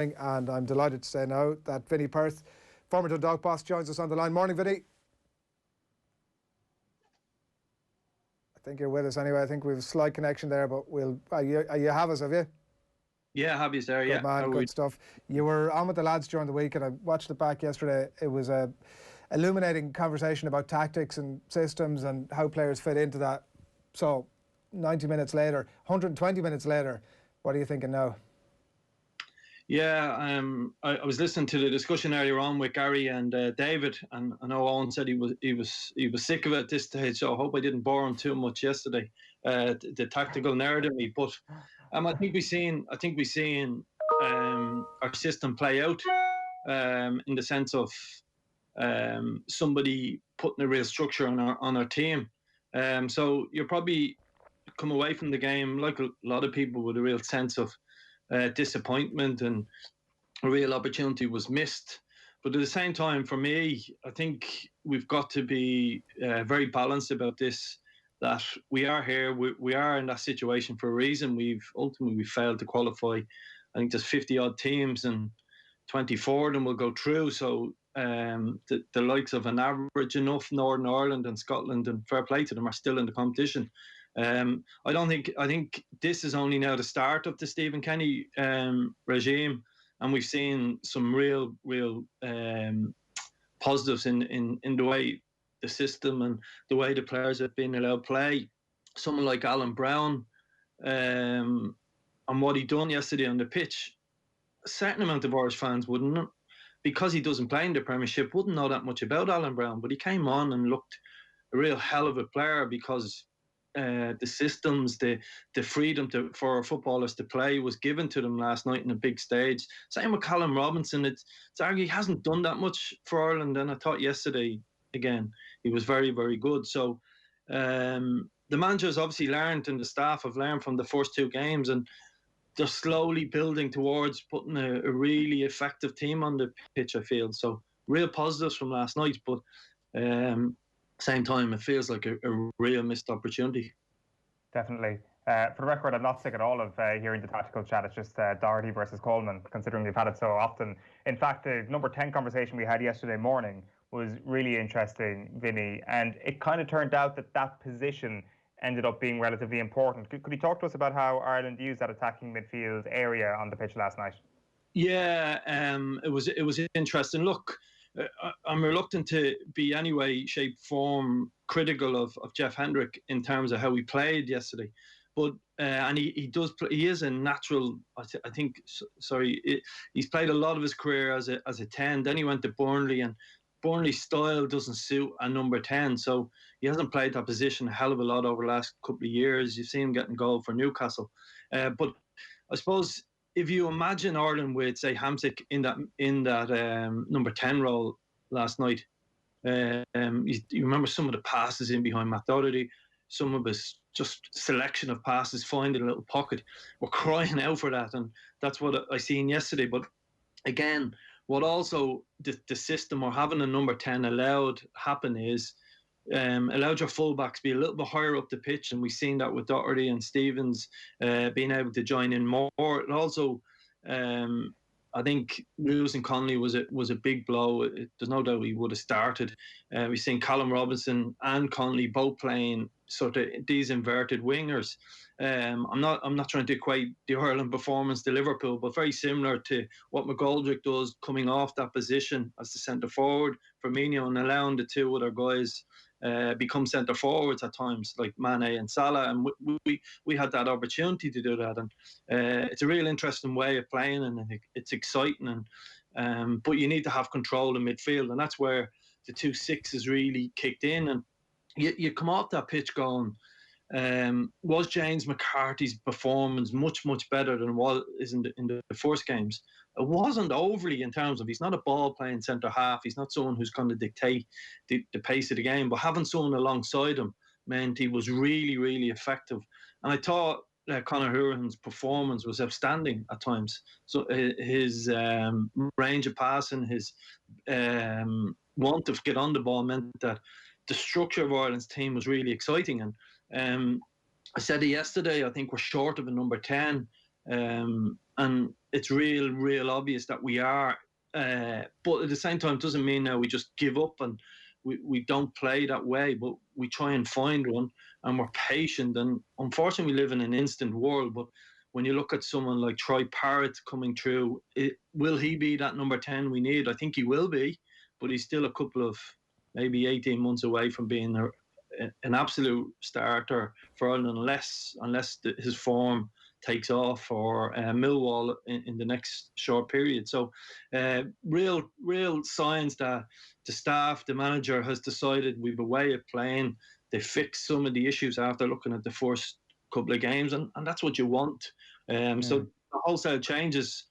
And I'm delighted to say now that Vinny Perth, former Dundalk boss, joins us on the line. Morning, Vinny. I think you're with us anyway. I think we have a slight connection there, but you have us, have you? Yeah, have you there? Good man, good stuff. You were on with the lads during the week, and I watched it back yesterday. It was a illuminating conversation about tactics and systems and how players fit into that. So, 90 minutes later, 120 minutes later, what are you thinking now? Yeah, I was listening to the discussion earlier on with Gary and David, and I know Owen said he was sick of it at this stage. So I hope I didn't bore him too much yesterday. The tactical narrative, but I think we seen our system play out in the sense of somebody putting a real structure on our team. So you'll probably come away from the game like a lot of people with a real sense of disappointment, and a real opportunity was missed. But at the same time, for me, I think we've got to be very balanced about this, that we are here, we are in that situation for a reason. We've ultimately failed to qualify. I think there's 50 odd teams and 24 of them will go through. So the likes of an average enough Northern Ireland and Scotland, and fair play to them, are still in the competition. I think this is only now the start of the Stephen Kenny regime, and we've seen some real positives in the way the system and the way the players have been allowed play. Someone like Alan Brown, and what he done yesterday on the pitch, a certain amount of Irish fans wouldn't, because he doesn't play in the Premiership, wouldn't know that much about Alan Brown, but he came on and looked a real hell of a player, because the systems, the freedom for our footballers to play was given to them last night in a big stage. Same with Callum Robinson. It's argued he hasn't done that much for Ireland, and I thought yesterday again he was very, very good. So the managers obviously learned, and the staff have learned from the first two games, and they're slowly building towards putting a really effective team on the pitch, I feel. So real positives from last night, but same time, it feels like a real missed opportunity. Definitely. For the record, I'm not sick at all of hearing the tactical chat. It's just Doherty versus Coleman, considering we've had it so often. In fact, the number 10 conversation we had yesterday morning was really interesting, Vinny, and it kind of turned out that position ended up being relatively important. Could you talk to us about how Ireland used that attacking midfield area on the pitch last night? Yeah, it was interesting. Look, I'm reluctant to be any way, shape, form critical of Jeff Hendrick in terms of how he played yesterday, but and he is a natural. I think he's played a lot of his career as a 10. Then he went to Burnley, and Burnley's style doesn't suit a number 10, so he hasn't played that position a hell of a lot over the last couple of years. You've seen him getting goal for Newcastle, but I suppose if you imagine Ireland with, say, Hamsik in that number 10 role last night, you remember some of the passes in behind Matt Doherty, some of his just selection of passes, finding a little pocket. We're crying out for that, and that's what I seen yesterday. But again, what also the system, or having a number 10 allowed happen, is allowed your fullbacks be a little bit higher up the pitch, and we've seen that with Doherty and Stevens being able to join in more. It also, I think losing Connolly was a big blow. There's no doubt he would have started. We've seen Callum Robinson and Connolly both playing sort of these inverted wingers. I'm not trying to equate the Ireland performance to Liverpool, but very similar to what McGoldrick does, coming off that position as the centre forward, Firmino, and allowing the two other guys become centre forwards at times, like Mane and Salah, and we had that opportunity to do that, and it's a real interesting way of playing, and I think it's exciting, and but you need to have control in midfield, and that's where the 2 6s really kicked in, and you come off that pitch going, was James McCarthy's performance much better than what is in the first games? It wasn't overly, in terms of, he's not a ball playing centre half, he's not someone who's going to dictate the pace of the game, but having someone alongside him meant he was really effective. And I thought Conor Hourihan's performance was outstanding at times. So his range of passing, his want to get on the ball, meant that the structure of Ireland's team was really exciting. And I said it yesterday, I think we're short of a number 10. And it's real obvious that we are. But at the same time, it doesn't mean now we just give up and we don't play that way, but we try and find one, and we're patient. And unfortunately, we live in an instant world. But when you look at someone like Troy Parrott coming through, will he be that number 10 we need? I think he will be, but he's still a couple of maybe 18 months away from being an absolute starter for Ireland, unless his form takes off for Millwall in the next short period. So real signs that the staff, the manager has decided we've a way of playing. They fixed some of the issues after looking at the first couple of games, and that's what you want. So the wholesale changes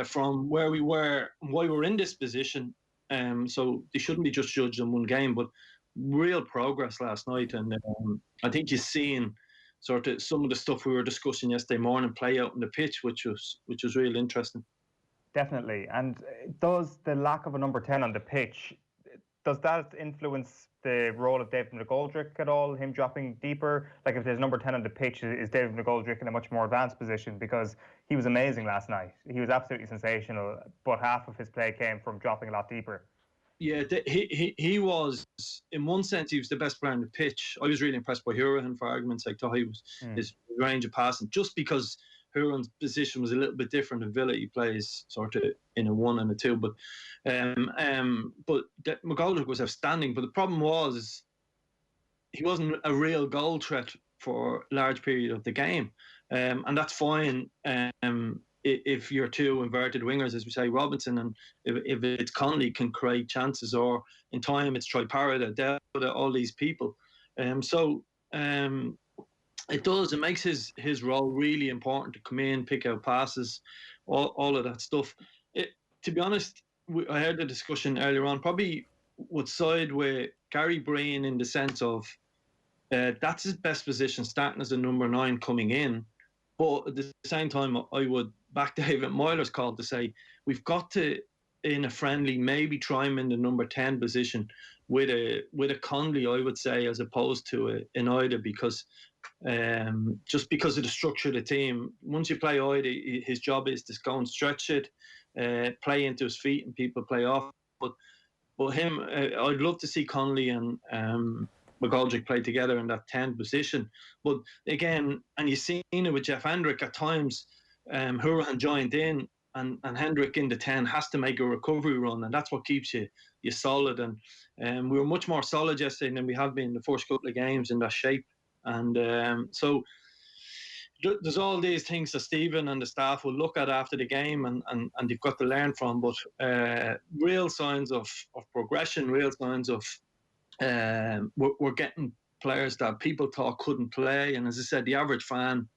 from where we were and why we're in this position. So they shouldn't be just judged on one game, but real progress last night. And I think you've seen sort of some of the stuff we were discussing yesterday morning play out on the pitch, which was real interesting. Definitely. And does the lack of a number 10 on the pitch, does that influence the role of David McGoldrick at all, him dropping deeper? Like if there's number 10 on the pitch, is David McGoldrick in a much more advanced position? Because he was amazing last night. He was absolutely sensational, but half of his play came from dropping a lot deeper. Yeah, he was, in one sense, he was the best player on the pitch. I was really impressed by Hourihan, for argument's sake. Thought he was his range of passing, just because Hourihan's position was a little bit different than Villa. He plays sort of in a 1 and a 2, but McGoldrick was outstanding. But the problem was he wasn't a real goal threat for a large period of the game, and that's fine. If your two inverted wingers, as we say, Robinson, and if it's Connolly can create chances, or in time it's Troy Parrott, Dowda, all these people. It does. It makes his role really important to come in, pick out passes, all of that stuff. To be honest, I heard the discussion earlier on, probably would side with Gary Breen in the sense of that's his best position, starting as a number 9 coming in. But at the same time, I would back David Moyler's call to say we've got to, in a friendly, maybe try him in the number 10 position with a Connolly, I would say, as opposed to an Ida, because just because of the structure of the team. Once you play Ida, his job is to go and stretch it, play into his feet, and people play off. But him, I'd love to see Connolly and McGoldrick play together in that 10 position. But again, and you've seen it with Jeff Hendrick at times, Hourihan joined in, and Hendrick in the 10 has to make a recovery run, and that's what keeps you solid. And we were much more solid yesterday than we have been the first couple of games in that shape. And so there's all these things that Stephen and the staff will look at after the game, and they've got to learn from. But real signs of progression, real signs of we're getting players that people thought couldn't play. And as I said, the average fan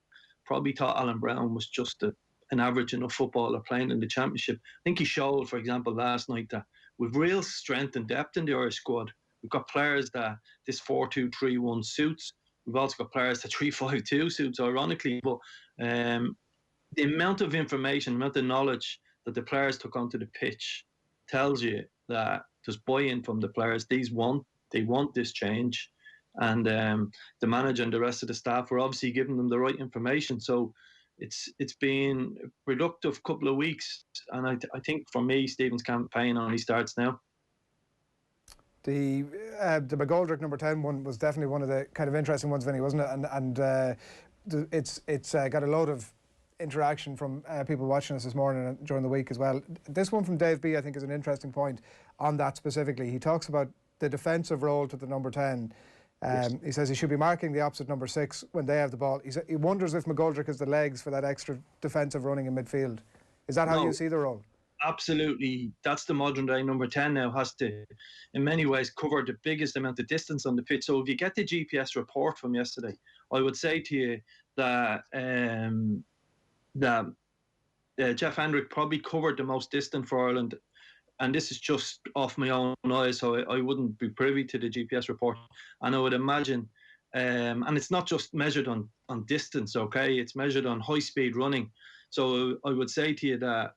probably thought Alan Brown was just an average enough footballer playing in the Championship. I think he showed, for example, last night that with real strength and depth in the Irish squad, we've got players that this 4-2-3-1 suits. We've also got players that 3-5-2 suits, ironically. But the amount of information, the amount of knowledge that the players took onto the pitch tells you that there's buy-in from the players. They want this change. And the manager and the rest of the staff were obviously giving them the right information. So it's been a productive couple of weeks. And I think for me, Stephen's campaign only starts now. The McGoldrick number 10 one was definitely one of the kind of interesting ones, Vinny, wasn't it? And it's got a load of interaction from people watching us this morning and during the week as well. This one from Dave B, I think, is an interesting point on that specifically. He talks about the defensive role to the number 10. Yes. He says he should be marking the opposite number 6 when they have the ball. He wonders if McGoldrick has the legs for that extra defensive running in midfield. Is that how you see the role? Absolutely. That's the modern day number 10 now, has to, in many ways, cover the biggest amount of distance on the pitch. So if you get the GPS report from yesterday, I would say to you that Jeff Hendrick probably covered the most distance for Ireland. And this is just off my own eyes, so I wouldn't be privy to the GPS report. And I would imagine, and it's not just measured on distance, okay? It's measured on high-speed running. So I would say to you that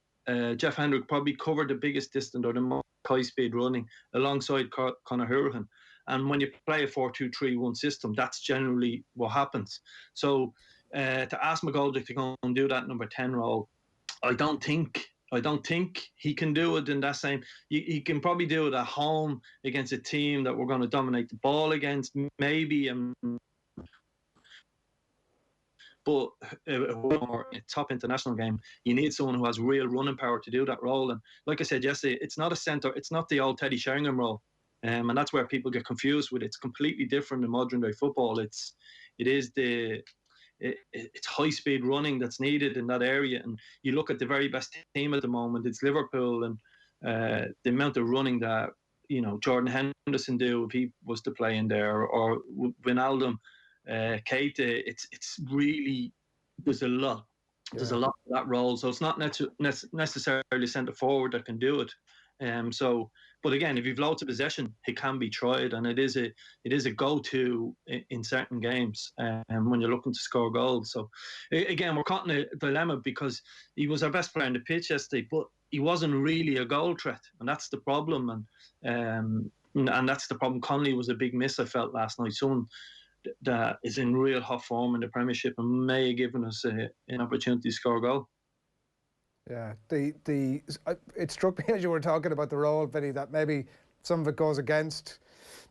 Jeff Hendrick probably covered the biggest distance or the most high-speed running alongside Conor Hourihan. And when you play a 4-2-3-1 system, that's generally what happens. So to ask McGoldrick to go and do that number 10 role, I don't think he can do it in that same. He can probably do it at home against a team that we're going to dominate the ball against, maybe. But a top international game, you need someone who has real running power to do that role. And like I said yesterday, it's not a centre. It's not the old Teddy Sheringham role, and that's where people get confused with it. It's completely different in modern day football. It's high speed running that's needed in that area. And you look at the very best team at the moment, it's Liverpool, and the amount of running that Jordan Henderson do if he was to play in there, or Wijnaldum, Keita, it's really there's a lot of that role. So it's not necessarily centre forward that can do it. But again, if you've loads of possession, it can be tried, and it is a go-to in certain games when you're looking to score goals. So again, we're caught in a dilemma because he was our best player on the pitch yesterday, but he wasn't really a goal threat, and that's the problem. And that's the problem. Connolly was a big miss, I felt, last night. Someone that is in real hot form in the Premiership and may have given us an opportunity to score a goal. Yeah, it struck me as you were talking about the role, Vinny, that maybe some of it goes against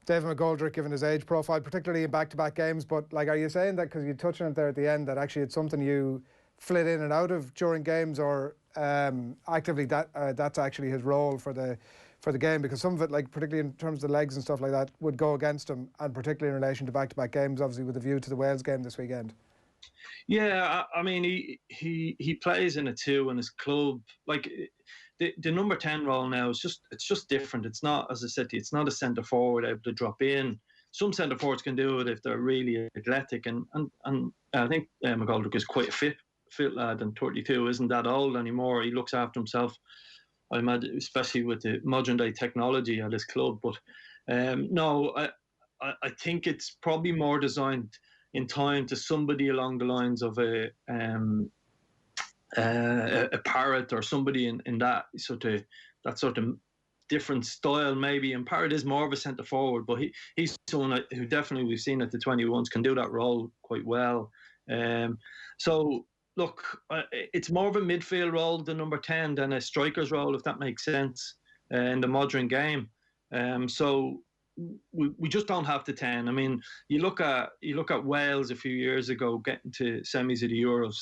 David McGoldrick given his age profile, particularly in back-to-back games. But like, are you saying that because you touched on it there at the end, that actually it's something you flit in and out of during games, or actively that's actually his role for the game? Because some of it, like particularly in terms of the legs and stuff like that, would go against him, and particularly in relation to back-to-back games, obviously with a view to the Wales game this weekend. Yeah, I mean, he plays in a 2 in his club. Like the number 10 role now is it's just different. It's not, as I said to you, it's not a centre forward able to drop in. Some centre forwards can do it if they're really athletic, and I think McGoldrick is quite a fit lad, and 32 isn't that old anymore. He looks after himself, I imagine, especially with the modern day technology at his club. But no, I think it's probably more designed in time to somebody along the lines of a Parrott, or somebody in that sort of different style maybe. And Parrott is more of a centre forward, but he's someone who definitely we've seen at the 21s can do that role quite well. So look, it's more of a midfield role, the number 10, than a striker's role, if that makes sense, in the modern game. So we just don't have the 10. I mean, you look at Wales a few years ago getting to semis of the Euros.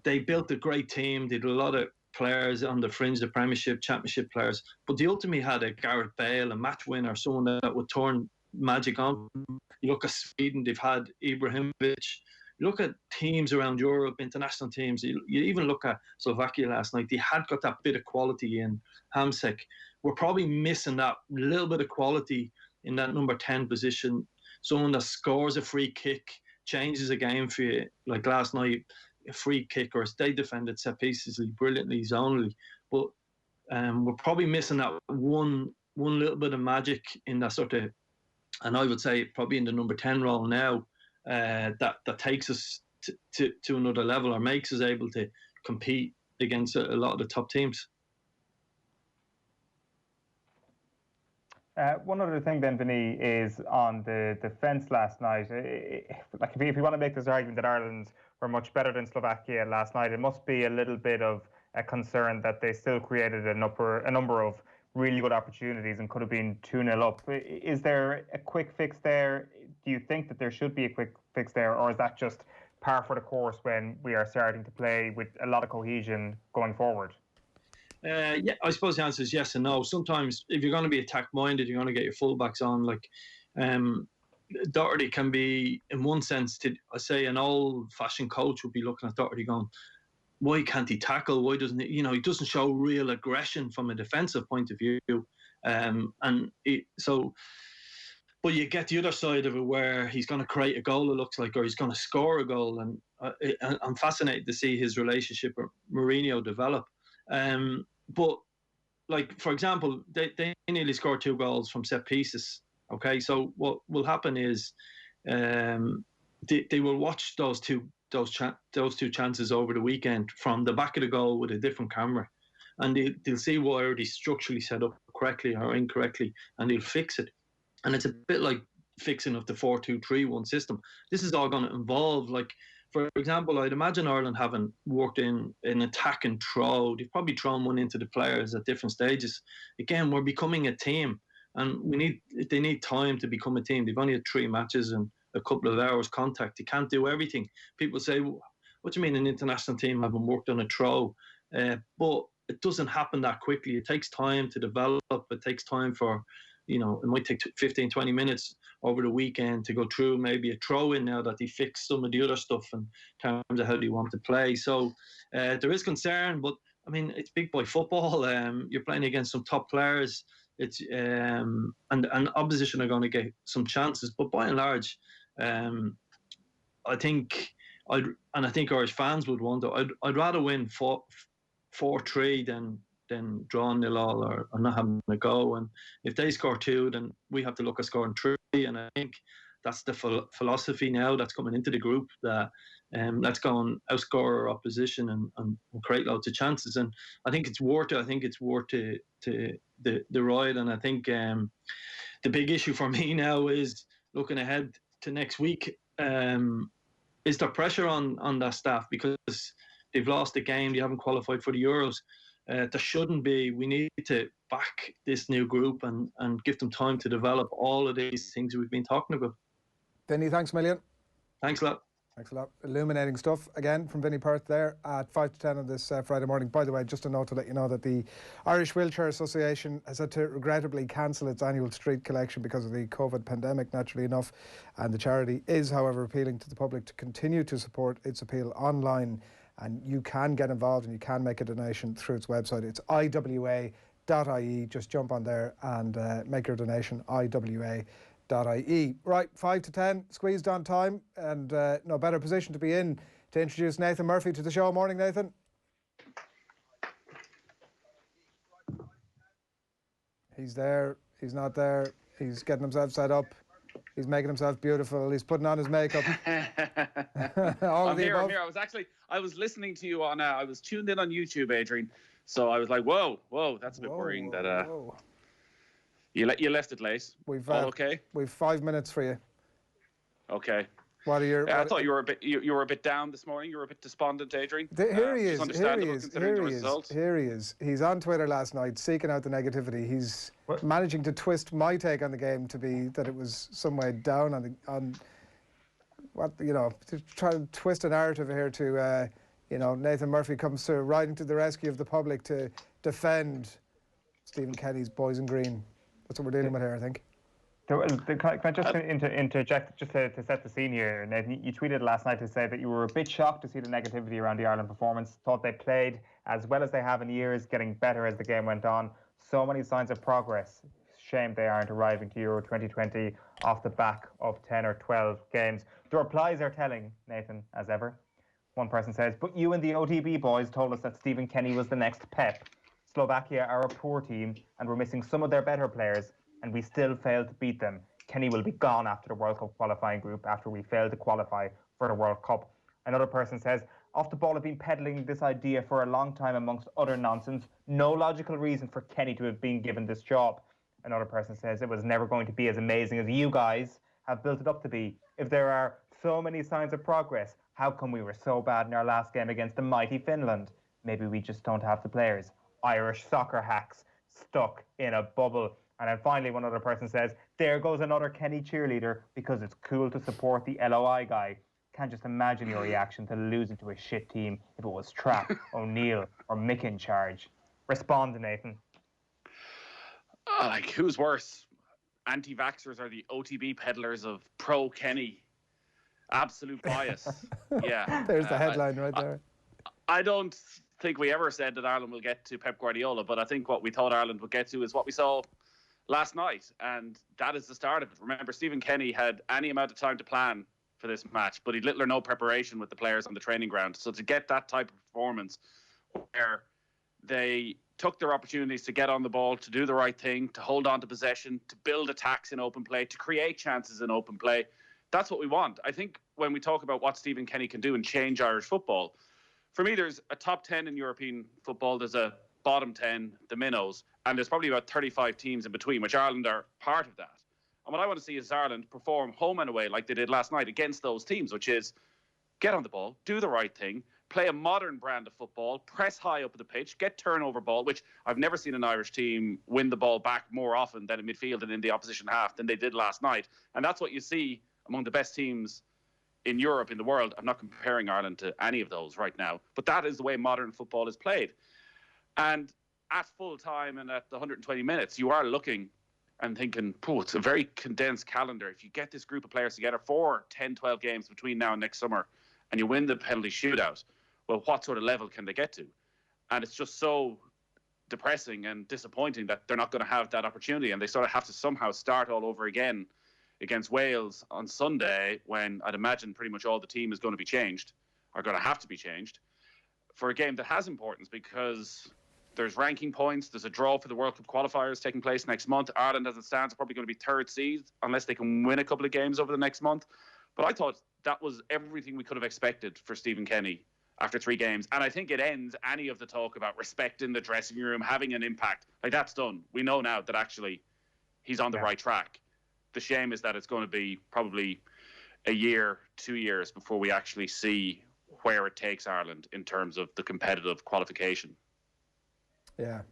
They built a great team. They had a lot of players on the fringe, the Premiership, Championship players, but they ultimately had a Gareth Bale, a match winner, someone that would turn magic on. You look at Sweden, they've had Ibrahimovic. You look at teams around Europe, international teams. You even look at Slovakia last night. They had got that bit of quality in Hamsik. We're probably missing that little bit of quality in that number 10 position. Someone that scores a free kick, changes a game for you. Like last night, a free kick, or they defended set pieces brilliantly, zonally. But we're probably missing that one little bit of magic in that sort of, and I would say probably in the number 10 role now, that takes us to another level, or makes us able to compete against a lot of the top teams. One other thing then, Vinny, is on the defence last night. Like if you want to make this argument that Ireland were much better than Slovakia last night, it must be a little bit of a concern that they still created a number of really good opportunities and could have been 2-0 up. Is there a quick fix there? Do you think that there should be a quick fix there, or is that just par for the course when we are starting to play with a lot of cohesion going forward? Yeah, I suppose the answer is yes and no. Sometimes if you're going to be attack-minded, you're going to get your fullbacks on. Like Doherty can be, in one sense, I say an old-fashioned coach would be looking at Doherty going, why can't he tackle? Why doesn't he? He doesn't show real aggression from a defensive point of view. But you get the other side of it where he's going to create a goal, it looks like, or he's going to score a goal. And I'm fascinated to see his relationship with Mourinho develop. But, like, for example, they nearly scored 2 goals from set pieces. Okay, so what will happen is they will watch those two chances over the weekend from the back of the goal with a different camera, and they'll see where they structurally set up correctly or incorrectly, and they'll fix it. And it's a bit like fixing of the 4-2-3-1 system. This is all going to involve, like, for example, I'd imagine Ireland having worked in an attack and throw. They've probably thrown one into the players at different stages. Again, we're becoming a team, and they need time to become a team. They've only had 3 matches and a couple of hours contact. They can't do everything. People say, what do you mean an international team haven't worked on a throw? But it doesn't happen that quickly. It takes time to develop. It takes time for, it might take 15, 20 minutes over the weekend to go through maybe a throw in now that they fix some of the other stuff in terms of how they want to play. So there is concern, but I mean, it's big boy football. You're playing against some top players. It's and opposition are going to get some chances, but by and large, I think Irish fans would want to. I'd rather win 4-3 than draw 0-0 or not having a go. And if they score 2, then we have to look at scoring 3. And I think that's the philosophy now that's coming into the group, that let's go and outscore our opposition and create loads of chances. And I think it's worth it. I think it's worth to the ride. And I think the big issue for me now is looking ahead to next week. Is there pressure on that staff because they've lost the game, they haven't qualified for the Euros? There shouldn't be. We need to back this new group and give them time to develop all of these things we've been talking about. Vinny, thanks a million. Thanks a lot. Thanks a lot. Illuminating stuff again from Vinny Perth there at 5 to 10 on this Friday morning. By the way, just a note to let you know that the Irish Wheelchair Association has had to regrettably cancel its annual street collection because of the COVID pandemic, naturally enough. And the charity is, however, appealing to the public to continue to support its appeal online. And you can get involved and you can make a donation through its website. It's iwa.ie. Just jump on there and make your donation, iwa.ie. Right, 5 to 10, squeezed on time, and no better position to be in to introduce Nathan Murphy to the show. Morning, Nathan. He's there, he's not there, he's getting himself set up, he's making himself beautiful, he's putting on his makeup. I'm here. I was listening to you on, I was tuned in on YouTube, Adrian, so I was like, whoa, that's a bit worrying that... You left it late. All okay? We've 5 minutes for you. Okay. What are your? I thought you were a bit down this morning. You were a bit despondent, Adrian. Here he is. Here he is. He's on Twitter last night, seeking out the negativity. He's managing to twist my take on the game to be that it was some way down on to try to twist a narrative here to Nathan Murphy comes to riding to the rescue of the public to defend Stephen Kenny's boys in green. That's what we're dealing with here, I think. Can I just interject just to set the scene here? Nathan, you tweeted last night to say that you were a bit shocked to see the negativity around the Ireland performance, thought they played as well as they have in years, getting better as the game went on. So many signs of progress. Shame they aren't arriving to Euro 2020 off the back of 10 or 12 games. The replies are telling, Nathan, as ever. One person says, but you and the OTB boys told us that Stephen Kenny was the next Pep. Slovakia are a poor team and we're missing some of their better players and we still failed to beat them. Kenny will be gone after the World Cup qualifying group after we failed to qualify for the World Cup. Another person says, off the ball have been peddling this idea for a long time amongst other nonsense. No logical reason for Kenny to have been given this job. Another person says it was never going to be as amazing as you guys have built it up to be. If there are so many signs of progress, how come we were so bad in our last game against the mighty Finland? Maybe we just don't have the players. Irish soccer hacks stuck in a bubble. And then finally, one other person says, there goes another Kenny cheerleader because it's cool to support the LOI guy. Can't just imagine your reaction to losing to a shit team if it was Trapp, O'Neill or Mick in charge. Respond, Nathan. Who's worse? Anti-vaxxers or the OTB peddlers of pro-Kenny? Absolute bias. Yeah. There's the headline right there. I don't think we ever said that Ireland will get to Pep Guardiola, but I think what we thought Ireland would get to is what we saw last night, and that is the start of it. Remember, Stephen Kenny had any amount of time to plan for this match, but he'd little or no preparation with the players on the training ground. So to get that type of performance where they took their opportunities to get on the ball, to do the right thing, to hold on to possession, to build attacks in open play, to create chances in open play, that's what we want. I think when we talk about what Stephen Kenny can do and change Irish football, for me, there's a top 10 in European football. There's a bottom 10, the minnows, and there's probably about 35 teams in between, which Ireland are part of that. And what I want to see is Ireland perform home and away like they did last night against those teams, which is get on the ball, do the right thing, play a modern brand of football, press high up the pitch, get turnover ball, which I've never seen an Irish team win the ball back more often than in midfield and in the opposition half than they did last night. And that's what you see among the best teams in Europe, in the world. I'm not comparing Ireland to any of those right now, but that is the way modern football is played. And at full time and at the 120 minutes, you are looking and thinking, it's a very condensed calendar. If you get this group of players together for 10, 12 games between now and next summer, and you win the penalty shootout, well, what sort of level can they get to? And it's just so depressing and disappointing that they're not going to have that opportunity, and they sort of have to somehow start all over again against Wales on Sunday, when I'd imagine pretty much all the team is going to be changed, are going to have to be changed, for a game that has importance, because there's ranking points. There's a draw for the World Cup qualifiers taking place next month. Ireland, as it stands, are probably going to be third seed unless they can win a couple of games over the next month. But I thought that was everything we could have expected for Stephen Kenny after 3 games. And I think it ends any of the talk about respect in the dressing room, having an impact. Like, that's done. We know now that actually he's on the right track. The shame is that it's going to be probably a year, 2 years before we actually see where it takes Ireland in terms of the competitive qualification. Yeah,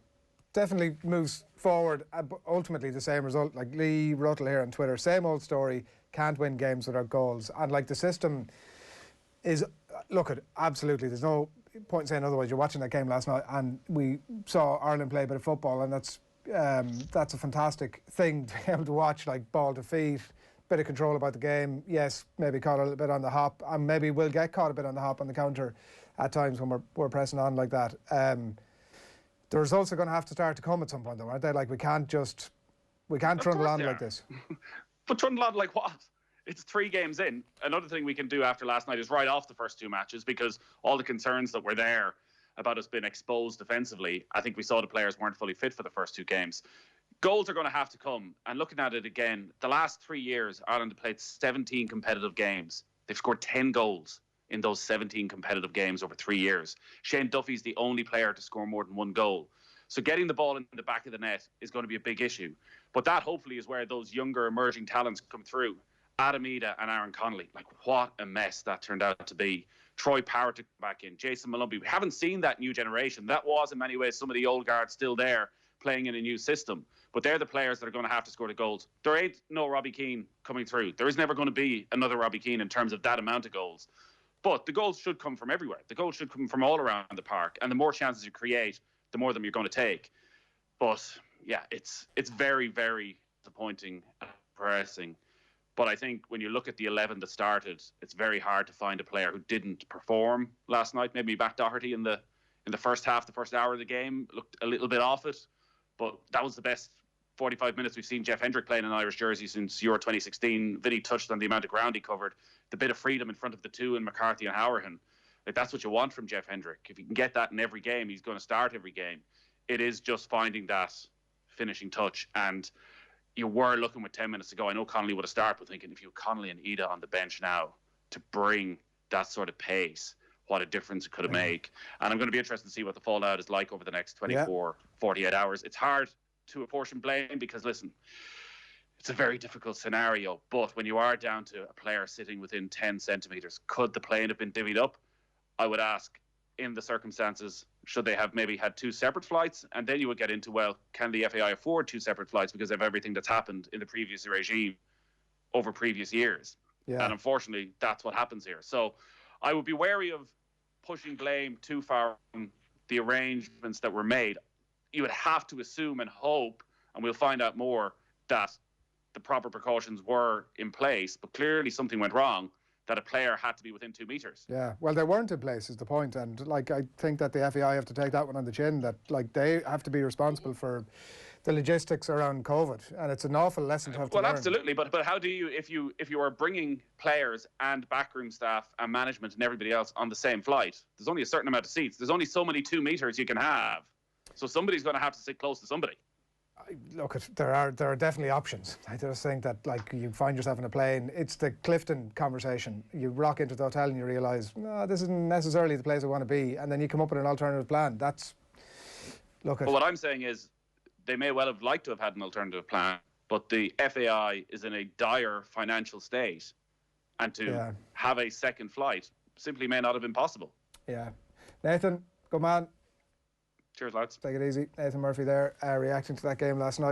definitely moves forward. But ultimately, the same result. Like Lee Ruttle here on Twitter, same old story. Can't win games without goals. And like the system is, look, absolutely. There's no point in saying otherwise. You're watching that game last night, and we saw Ireland play a bit of football, and that's a fantastic thing to be able to watch. Like ball to feet, bit of control about the game. Yes, maybe caught a little bit on the hop, and maybe we'll get caught a bit on the hop on the counter at times when we're pressing on like that. The results are going to have to start to come at some point, though, aren't they? Like, we can't trundle on like this. But trundle on like what? It's 3 games in. Another thing we can do after last night is write off the first 2 matches, because all the concerns that were there about us being exposed defensively, I think we saw the players weren't fully fit for the first 2 games. Goals are going to have to come. And looking at it again, the last 3 years, Ireland have played 17 competitive games. They've scored 10 goals in those 17 competitive games over 3 years. Shane Duffy's the only player to score more than 1 goal. So getting the ball in the back of the net is going to be a big issue. But that hopefully is where those younger emerging talents come through. Adam Ida and Aaron Connolly. Like, what a mess that turned out to be. Troy Power to come back in. Jason Malumbi. We haven't seen that new generation. That was in many ways some of the old guards still there playing in a new system. But they're the players that are going to have to score the goals. There ain't no Robbie Keane coming through. There is never going to be another Robbie Keane in terms of that amount of goals. But the goals should come from everywhere. The goals should come from all around the park. And the more chances you create, the more of them you're going to take. But, yeah, it's very, very disappointing and depressing. But I think when you look at the 11 that started, it's very hard to find a player who didn't perform last night. Maybe Matt Doherty in the first half, the first hour of the game, looked a little bit off it. But that was the best 45 minutes we've seen Jeff Hendrick playing in an Irish jersey since Euro 2016. Vinny touched on the amount of ground he covered, the bit of freedom in front of the 2 in McCarthy and Howerhan. Like, that's what you want from Jeff Hendrick. If he can get that in every game, he's going to start every game. It is just finding that finishing touch. And you were looking with 10 minutes to go. I know Connolly would have started, but thinking if you have Connolly and Ida on the bench now to bring that sort of pace, what a difference it could have made. And I'm going to be interested to see what the fallout is like over the next 24, 48 hours. It's hard to apportion blame because, listen, it's a very difficult scenario. But when you are down to a player sitting within 10 centimetres, could the plane have been divvied up? I would ask, in the circumstances, should they have maybe had 2 separate flights? And then you would get into, well, can the FAI afford 2 separate flights because of everything that's happened in the previous regime over previous years? Yeah. And unfortunately, that's what happens here. So I would be wary of pushing blame too far from the arrangements that were made. You would have to assume and hope, and we'll find out more, that the proper precautions were in place, but clearly something went wrong, that a player had to be within 2 metres. Yeah, well, they weren't in place is the point. And like, I think that the FAI have to take that one on the chin, that like they have to be responsible for the logistics around COVID, and it's an awful lesson to have to learn. Well, absolutely, but how do you, if you are bringing players and backroom staff and management and everybody else on the same flight, there's only a certain amount of seats. There's only so many 2 metres you can have, so somebody's going to have to sit close to somebody. Look, there are definitely options. I just think that, like, you find yourself in a plane, it's the Clifton conversation. You rock into the hotel and you realise, no, this isn't necessarily the place I want to be, and then you come up with an alternative plan. That's, look at. But what I'm saying is, they may well have liked to have had an alternative plan, but the FAI is in a dire financial state, and to have a second flight simply may not have been possible. Yeah. Nathan, good man. Cheers, lads. Take it easy. Nathan Murphy there, reacting to that game last night.